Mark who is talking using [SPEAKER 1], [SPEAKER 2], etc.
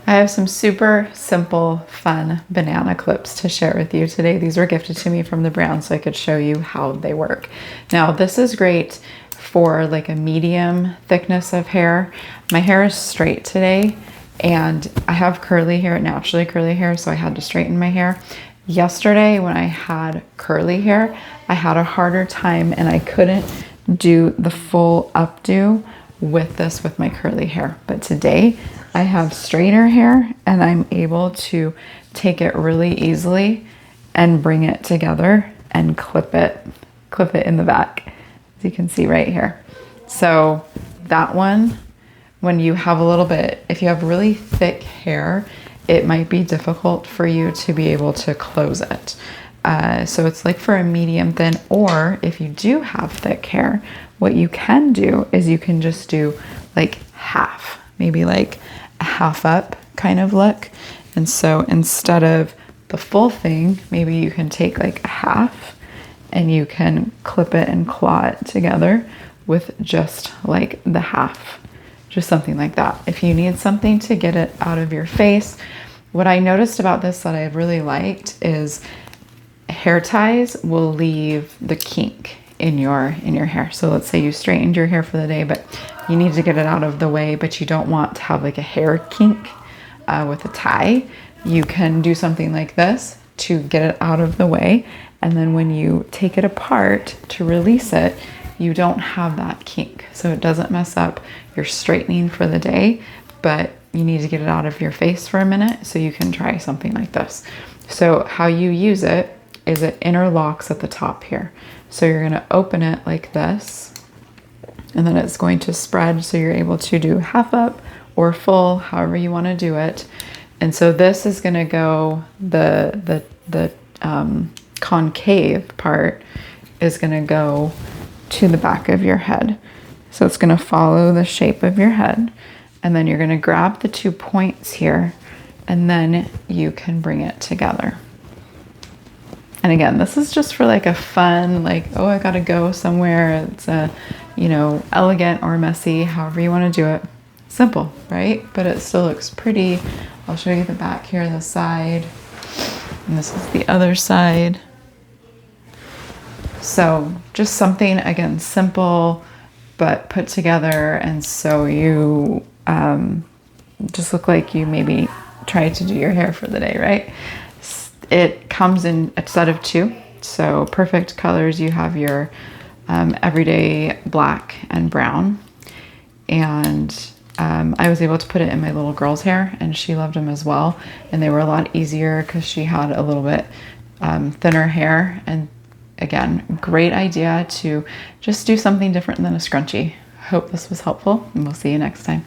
[SPEAKER 1] I have some super simple, fun banana clips to share with you today. These were gifted to me from the brand so I could show you how they work. Now, this is great for like a medium thickness of hair. My hair is straight today and I have curly hair, naturally curly hair, so I had to straighten my hair. Yesterday when I had curly hair, I had a harder time and I couldn't do the full updo with my curly hair. But today I have straighter hair and I'm able to take it really easily and bring it together and clip it in the back, as you can see right here. So that one, when you have a little bit, if you have really thick hair, it might be difficult for you to be able to close it. So it's like for a medium thin, or if you do have thick hair, what you can do is you can just do like half, maybe like a half up kind of look. And so instead of the full thing, maybe you can take like a half and you can clip it and claw it together with just like the half, just something like that. If you need something to get it out of your face, what I noticed about this that I really liked is hair ties will leave the kink in your hair. So let's say you straightened your hair for the day, but you need to get it out of the way, but you don't want to have like a hair kink with a tie. You can do something like this to get it out of the way. And then when you take it apart to release it, you don't have that kink. So it doesn't mess up your straightening for the day, but you need to get it out of your face for a minute. So you can try something like this. So how you use it is it interlocks at the top here. So you're gonna open it like this, and then it's going to spread so you're able to do half up or full, however you wanna do it. And so this is gonna go, the concave part is gonna go to the back of your head. So it's gonna follow the shape of your head, and then you're gonna grab the 2 points here, and then you can bring it together. And again, this is just for like a fun, like, oh, I gotta go somewhere. It's a, you know, elegant or messy, however you wanna do it. Simple, right? But it still looks pretty. I'll show you the back here, the side. And this is the other side. So just something, again, simple, but put together. And so you just look like you maybe tried to do your hair for the day, right? It comes in a set of 2, so perfect colors. You have your everyday black and brown, and I was able to put it in my little girl's hair, and she loved them as well. And they were a lot easier because she had a little bit thinner hair. And again, great idea to just do something different than a scrunchie. Hope this was helpful, and we'll see you next time.